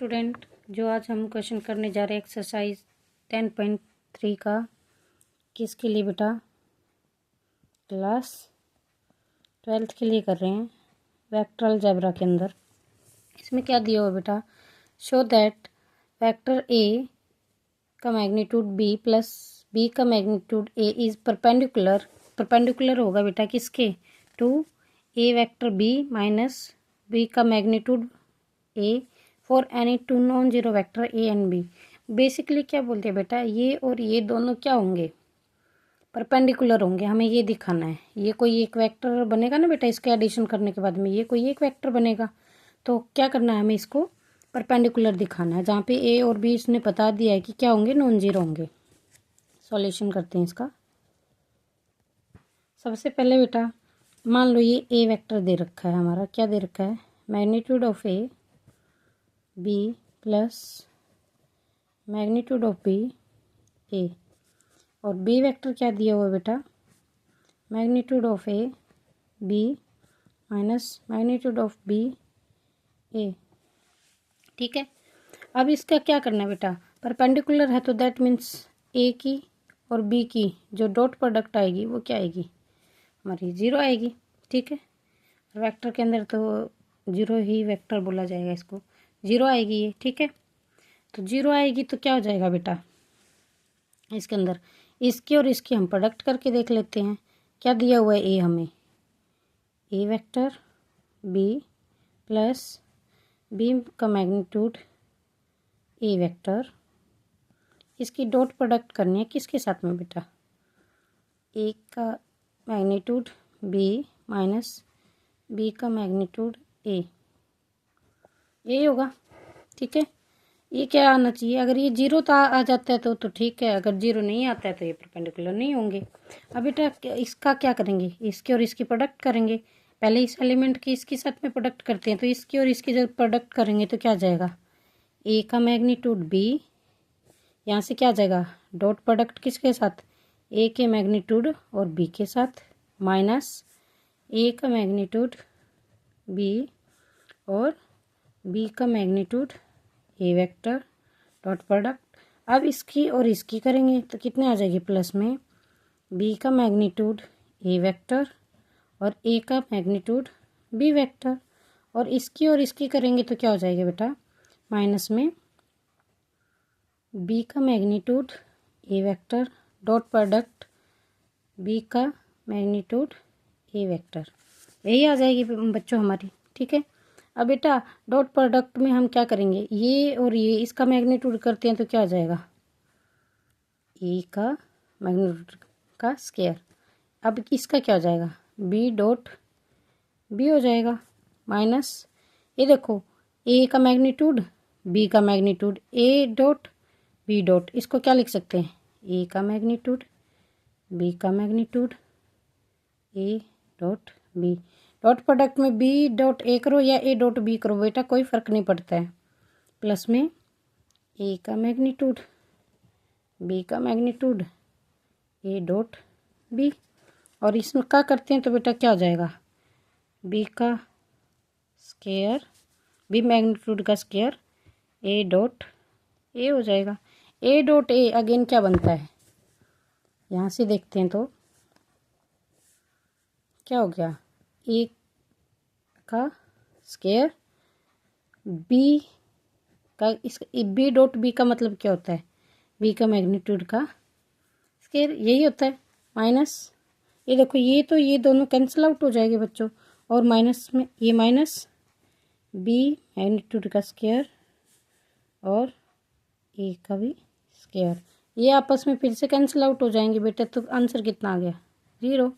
Student, जो आज हम क्वेश्चन करने जा रहे हैं एक्सरसाइज 10.3 का, किसके लिए बेटा? क्लास 12th के लिए कर रहे हैं, वेक्टर अलजेब्रा के अंदर। इसमें क्या दिया हुआ बेटा? शो दैट वेक्टर ए का मैग्नीट्यूड बी प्लस बी का मैग्नीट्यूड ए इज़ परपेंडिकुलर होगा बेटा किसके? To A vector B minus B का magnitude A for any two non zero vector A and B. Basically क्या बोलते हैं बेटा, ये और ये दोनों क्या होंगे? परपेंडिकुलर होंगे। हमें ये दिखाना है। ये कोई एक वेक्टर बनेगा ना बेटा, इसके एडिशन करने के बाद में ये कोई एक वेक्टर बनेगा। तो क्या करना है, हमें इसको परपेंडिकुलर दिखाना है, जहाँ पे ए और बी इसने बता दिया है कि क्या होंगे, नॉन जीरो होंगे। सॉल्यूशन करते हैं इसका। सबसे पहले बेटा मान लो ये ए वेक्टर दे रखा है, हमारा क्या दे रखा है? Magnitude of A B plus magnitude of B A, और बी वेक्टर क्या दिया हुआ है बेटा? Magnitude of A B minus magnitude of B A. ठीक है, अब इसका क्या करना है बेटा? परपेंडिकुलर है तो दैट मीन्स ए की और बी की जो डॉट प्रोडक्ट आएगी वो क्या आएगी? हमारी जीरो आएगी। ठीक है, वेक्टर के अंदर तो जीरो ही वेक्टर बोला जाएगा, इसको जीरो आएगी ये। ठीक है, तो जीरो आएगी तो क्या हो जाएगा बेटा? इसके अंदर इसकी और इसकी हम प्रोडक्ट करके देख लेते हैं। क्या दिया हुआ है? ए हमें ए वेक्टर बी प्लस बी का मैग्नीट्यूड ए वेक्टर, इसकी डॉट प्रोडक्ट करनी है किसके साथ में बेटा? ए का मैग्नीट्यूड बी माइनस बी का मैग्नीट्यूड ए, यही होगा। ठीक है, ये क्या आना चाहिए? अगर ये जीरो तो आ जाता है तो ठीक है, अगर जीरो नहीं आता है तो ये परपेंडिकुलर नहीं होंगे। अब बेटा इसका क्या करेंगे? इसके और इसकी प्रोडक्ट करेंगे। पहले इस एलिमेंट की इसके साथ में प्रोडक्ट करते हैं, तो इसकी और इसकी जब प्रोडक्ट करेंगे तो क्या आ जाएगा? ए का मैग्नीट्यूड बी, यहाँ से क्या आ जाएगा? डॉट प्रोडक्ट किसके साथ? ए के मैग्नीट्यूड और बी के साथ, माइनस ए का मैग्नीट्यूड बी और बी का magnitude A vector dot product. अब इसकी और इसकी करेंगे तो कितने आ जाएगी? प्लस में बी का मैग्नीट्यूड ए वेक्टर और ए का मैग्नीट्यूड बी वेक्टर, और इसकी और इसकी करेंगे तो क्या हो जाएगा बेटा? माइनस में बी का magnitude A vector dot product B का मैग्नीट्यूड ए वेक्टर, यही आ जाएगी बच्चों हमारी। ठीक है, अब बेटा डॉट प्रोडक्ट में हम क्या करेंगे? ये और ये इसका मैग्नीट्यूड करते हैं तो क्या आ जाएगा? ए का मैग्नीट्यूड का स्क्वायर। अब इसका क्या हो जाएगा? बी डॉट बी हो जाएगा, माइनस ये देखो ए का मैग्नीट्यूड बी का magnitude A dot B dot, इसको क्या लिख सकते हैं? ए का मैग्नीट्यूड बी का magnitude A dot B. Dot product में बी डॉट ए करो या ए डॉट बी करो बेटा, कोई फ़र्क नहीं पड़ता है। प्लस में ए का मैग्नीट्यूड बी का मैग्नीट्यूड ए डॉट बी, और इसमें क्या करते हैं तो बेटा क्या हो जाएगा? बी का स्क्वायर बी मैग्नीट्यूड का स्क्वायर ए डॉट ए हो जाएगा। ए डॉट ए अगेन क्या बनता है? यहाँ से देखते हैं तो क्या हो गया? ए का स्क्वायर बी का, इस बी डॉट बी का मतलब क्या होता है? बी का मैग्नीट्यूड का स्क्वायर, यही होता है। माइनस ये देखो, ये तो ये दोनों कैंसिल आउट हो जाएंगे बच्चों, और माइनस में ये माइनस बी मैग्नीट्यूड का स्क्वायर और ए का भी स्क्वायर, ये आपस में फिर से कैंसिल आउट हो जाएंगे बेटा। तो आंसर कितना आ गया? जीरो।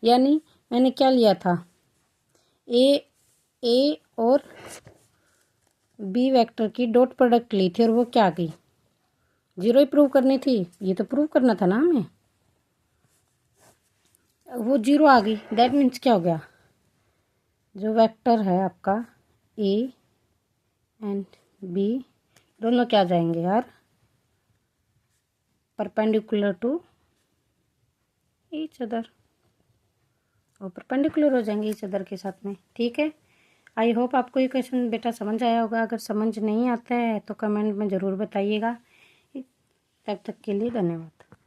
यानी मैंने क्या लिया था? ए और बी वेक्टर की डॉट प्रोडक्ट ली थी और वो क्या आ गई? जीरो ही प्रूव करनी थी, ये तो प्रूव करना था ना हमें, वो जीरो आ गई। दैट मीन्स क्या हो गया? जो वेक्टर है आपका ए एंड बी दोनों क्या आ जाएंगे यार? परपेंडिकुलर टू ईच अदर, और परपेंडिकुलर हो जाएंगे ईच अदर के साथ में। ठीक है, आई होप आपको ये क्वेश्चन बेटा समझ आया होगा। अगर समझ नहीं आता है तो कमेंट में ज़रूर बताइएगा। तब तक के लिए धन्यवाद।